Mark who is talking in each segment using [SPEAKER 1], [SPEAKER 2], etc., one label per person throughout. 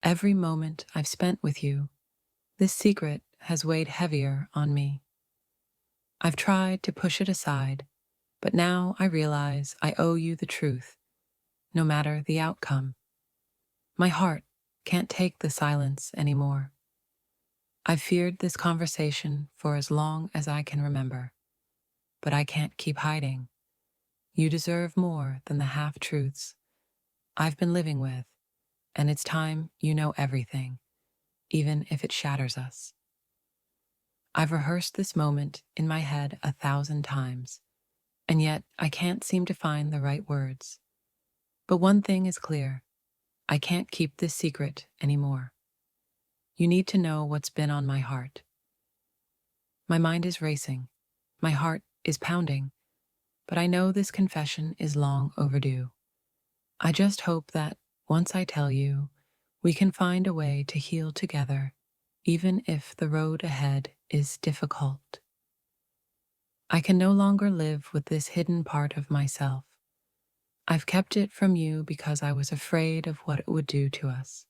[SPEAKER 1] Every moment I've spent with you, this secret has weighed heavier on me. I've tried to push it aside, but now I realize I owe you the truth, no matter the outcome. My heart can't take the silence anymore. I've feared this conversation for as long as I can remember, but I can't keep hiding. You deserve more than the half-truths I've been living with, and it's time you know everything, even if it shatters us. I've rehearsed this moment in my head 1,000 times, and yet I can't seem to find the right words. But one thing is clear: I can't keep this secret anymore. You need to know what's been on my heart. My mind is racing, my heart is pounding, but I know this confession is long overdue. I just hope that, once I tell you, we can find a way to heal together, even if the road ahead is difficult. I can no longer live with this hidden part of myself. I've kept it from you because I was afraid of what it would do to us.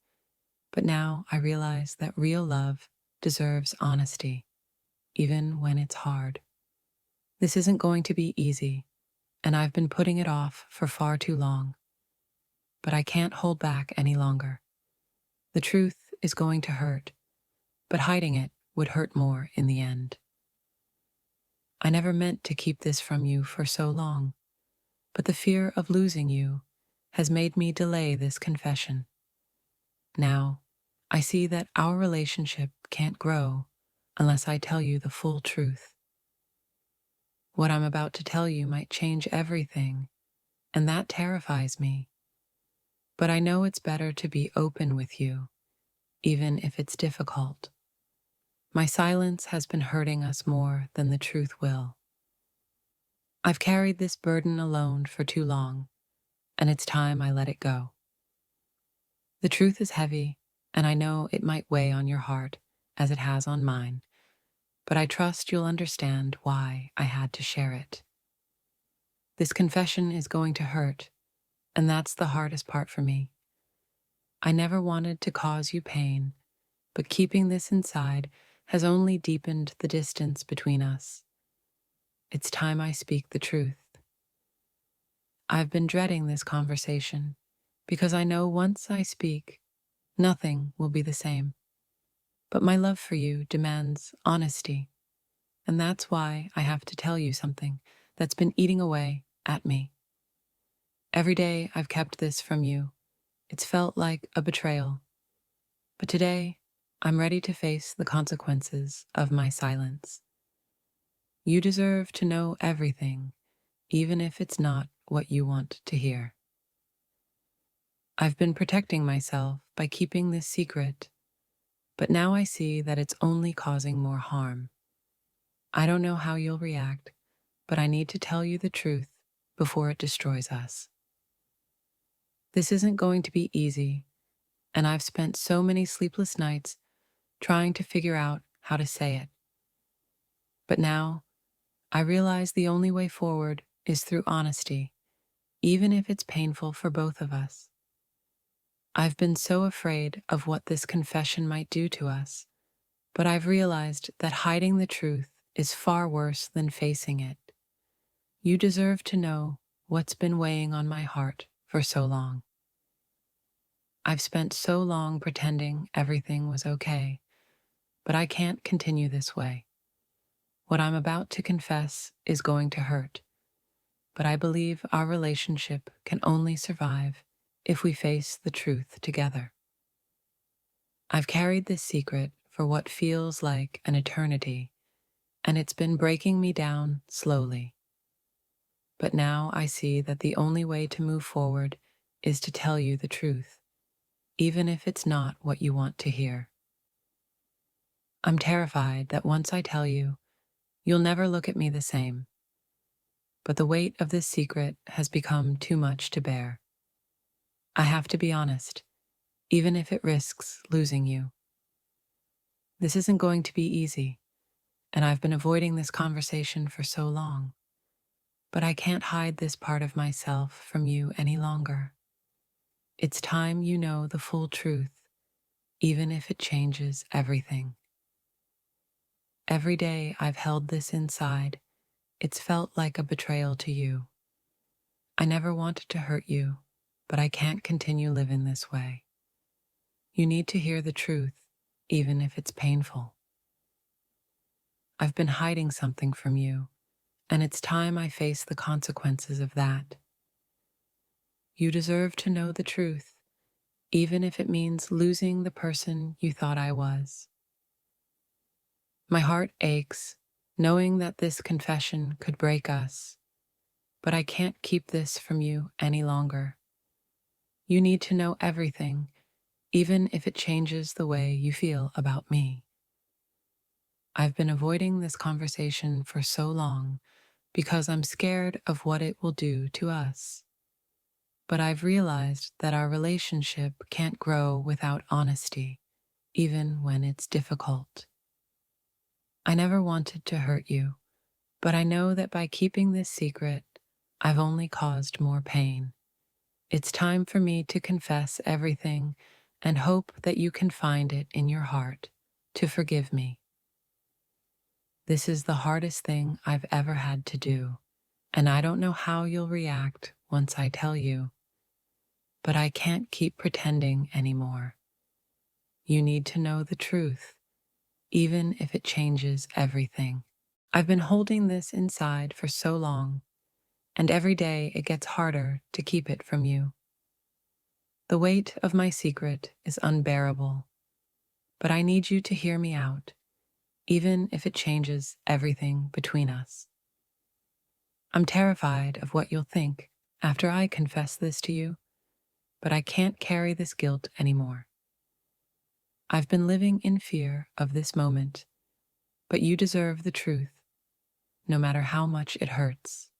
[SPEAKER 1] But now I realize that real love deserves honesty, even when it's hard. This isn't going to be easy, and I've been putting it off for far too long. But I can't hold back any longer. The truth is going to hurt, but hiding it would hurt more in the end. I never meant to keep this from you for so long, but the fear of losing you has made me delay this confession. Now, I see that our relationship can't grow unless I tell you the full truth. What I'm about to tell you might change everything, and that terrifies me. But I know it's better to be open with you, even if it's difficult. My silence has been hurting us more than the truth will. I've carried this burden alone for too long, and it's time I let it go. The truth is heavy, and I know it might weigh on your heart as it has on mine, but I trust you'll understand why I had to share it. This confession is going to hurt, and that's the hardest part for me. I never wanted to cause you pain, but keeping this inside has only deepened the distance between us. It's time I speak the truth. I've been dreading this conversation because I know once I speak, nothing will be the same. But my love for you demands honesty, and that's why I have to tell you something that's been eating away at me. Every day I've kept this from you. It's felt like a betrayal. But today, I'm ready to face the consequences of my silence. You deserve to know everything, even if it's not what you want to hear. I've been protecting myself by keeping this secret, but now I see that it's only causing more harm. I don't know how you'll react, but I need to tell you the truth before it destroys us. This isn't going to be easy, and I've spent so many sleepless nights trying to figure out how to say it. But now, I realize the only way forward is through honesty, even if it's painful for both of us. I've been so afraid of what this confession might do to us, but I've realized that hiding the truth is far worse than facing it. You deserve to know what's been weighing on my heart for so long. I've spent so long pretending everything was okay, but I can't continue this way. What I'm about to confess is going to hurt, but I believe our relationship can only survive if we face the truth together. I've carried this secret for what feels like an eternity, and it's been breaking me down slowly. But now I see that the only way to move forward is to tell you the truth, even if it's not what you want to hear. I'm terrified that once I tell you, you'll never look at me the same. But the weight of this secret has become too much to bear. I have to be honest, even if it risks losing you. This isn't going to be easy, and I've been avoiding this conversation for so long. But I can't hide this part of myself from you any longer. It's time you know the full truth, even if it changes everything. Every day I've held this inside, it's felt like a betrayal to you. I never wanted to hurt you, but I can't continue living this way. You need to hear the truth, even if it's painful. I've been hiding something from you, and it's time I face the consequences of that. You deserve to know the truth, even if it means losing the person you thought I was. My heart aches, knowing that this confession could break us, but I can't keep this from you any longer. You need to know everything, even if it changes the way you feel about me. I've been avoiding this conversation for so long because I'm scared of what it will do to us. But I've realized that our relationship can't grow without honesty, even when it's difficult. I never wanted to hurt you, but I know that by keeping this secret, I've only caused more pain. It's time for me to confess everything and hope that you can find it in your heart to forgive me. This is the hardest thing I've ever had to do, and I don't know how you'll react once I tell you, but I can't keep pretending anymore. You need to know the truth, even if it changes everything. I've been holding this inside for so long, and every day it gets harder to keep it from you. The weight of my secret is unbearable, but I need you to hear me out, even if it changes everything between us. I'm terrified of what you'll think after I confess this to you, but I can't carry this guilt anymore. I've been living in fear of this moment, but you deserve the truth, no matter how much it hurts.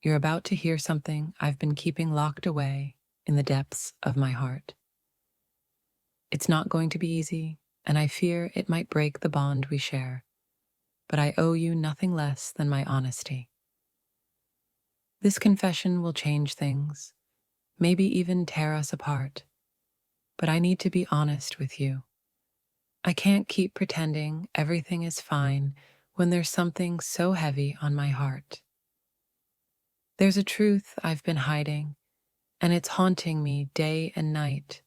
[SPEAKER 1] You're about to hear something I've been keeping locked away in the depths of my heart. It's not going to be easy, and I fear it might break the bond we share, but I owe you nothing less than my honesty. This confession will change things, maybe even tear us apart, but I need to be honest with you. I can't keep pretending everything is fine when there's something so heavy on my heart. There's a truth I've been hiding, and it's haunting me day and night.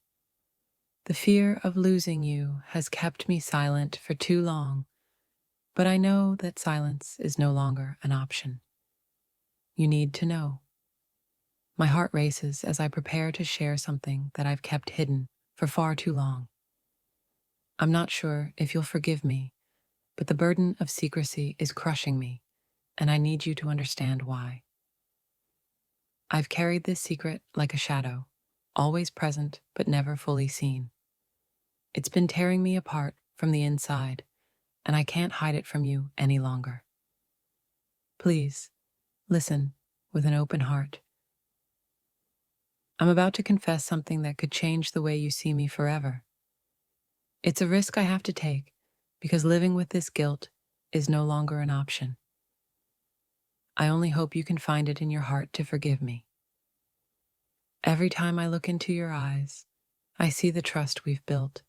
[SPEAKER 1] The fear of losing you has kept me silent for too long, but I know that silence is no longer an option. You need to know. My heart races as I prepare to share something that I've kept hidden for far too long. I'm not sure if you'll forgive me, but the burden of secrecy is crushing me, and I need you to understand why. I've carried this secret like a shadow, always present but never fully seen. It's been tearing me apart from the inside, and I can't hide it from you any longer. Please, listen with an open heart. I'm about to confess something that could change the way you see me forever. It's a risk I have to take because living with this guilt is no longer an option. I only hope you can find it in your heart to forgive me. Every time I look into your eyes, I see the trust we've built,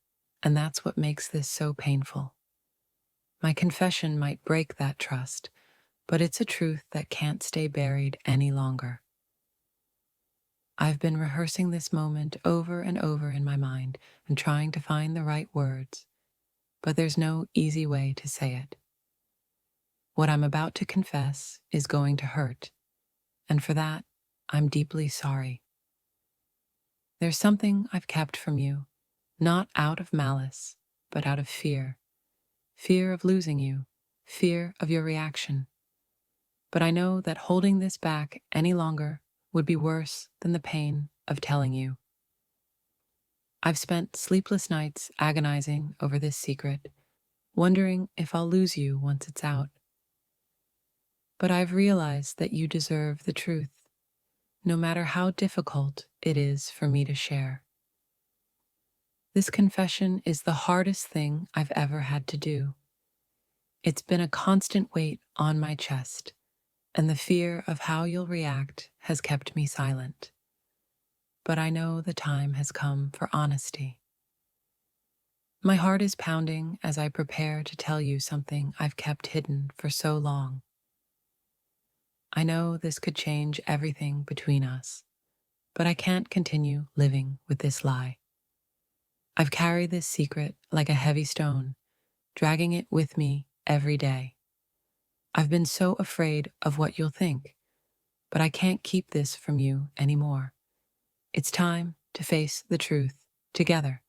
[SPEAKER 1] and that's what makes this so painful. My confession might break that trust, but it's a truth that can't stay buried any longer. I've been rehearsing this moment over and over in my mind and trying to find the right words, but there's no easy way to say it. What I'm about to confess is going to hurt, and for that, I'm deeply sorry. There's something I've kept from you, not out of malice, but out of fear. Fear of losing you, fear of your reaction. But I know that holding this back any longer would be worse than the pain of telling you. I've spent sleepless nights agonizing over this secret, wondering if I'll lose you once it's out. But I've realized that you deserve the truth, no matter how difficult it is for me to share. This confession is the hardest thing I've ever had to do. It's been a constant weight on my chest, and the fear of how you'll react has kept me silent. But I know the time has come for honesty. My heart is pounding as I prepare to tell you something I've kept hidden for so long. I know this could change everything between us, but I can't continue living with this lie. I've carried this secret like a heavy stone, dragging it with me every day. I've been so afraid of what you'll think, but I can't keep this from you anymore. It's time to face the truth together.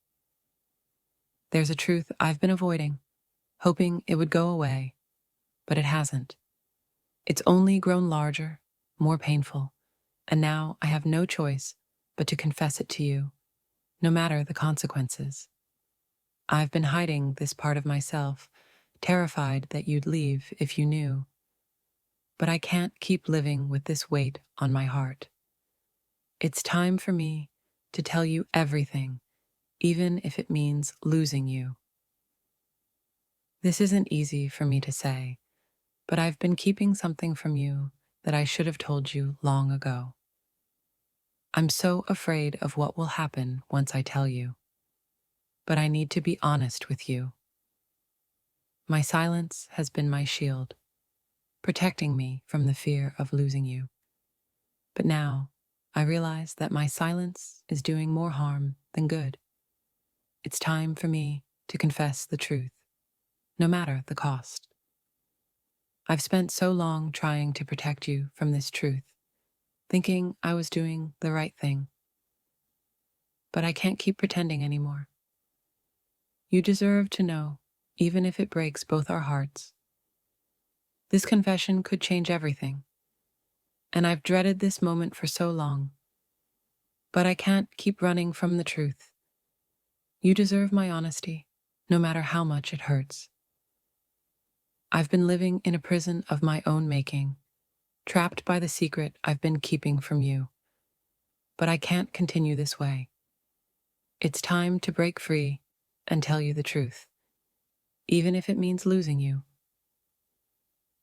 [SPEAKER 1] There's a truth I've been avoiding, hoping it would go away, but it hasn't. It's only grown larger, more painful, and now I have no choice but to confess it to you, no matter the consequences. I've been hiding this part of myself, terrified that you'd leave if you knew. But I can't keep living with this weight on my heart. It's time for me to tell you everything, even if it means losing you. This isn't easy for me to say, but I've been keeping something from you that I should have told you long ago. I'm so afraid of what will happen once I tell you, but I need to be honest with you. My silence has been my shield, protecting me from the fear of losing you. But now, I realize that my silence is doing more harm than good. It's time for me to confess the truth, no matter the cost. I've spent so long trying to protect you from this truth, thinking I was doing the right thing. But I can't keep pretending anymore. You deserve to know, even if it breaks both our hearts. This confession could change everything, and I've dreaded this moment for so long. But I can't keep running from the truth. You deserve my honesty, no matter how much it hurts. I've been living in a prison of my own making, trapped by the secret I've been keeping from you. But I can't continue this way. It's time to break free and tell you the truth, even if it means losing you.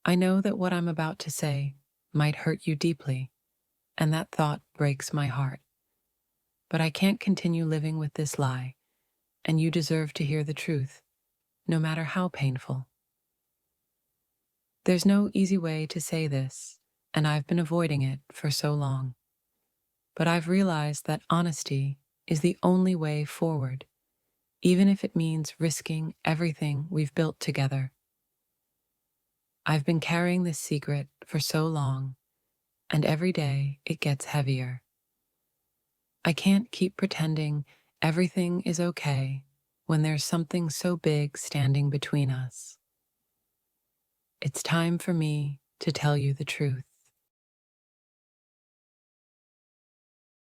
[SPEAKER 1] I know that what I'm about to say might hurt you deeply, and that thought breaks my heart. But I can't continue living with this lie, and you deserve to hear the truth, no matter how painful. There's no easy way to say this, and I've been avoiding it for so long. But I've realized that honesty is the only way forward, even if it means risking everything we've built together. I've been carrying this secret for so long, and every day it gets heavier. I can't keep pretending everything is okay when there's something so big standing between us. It's time for me to tell you the truth.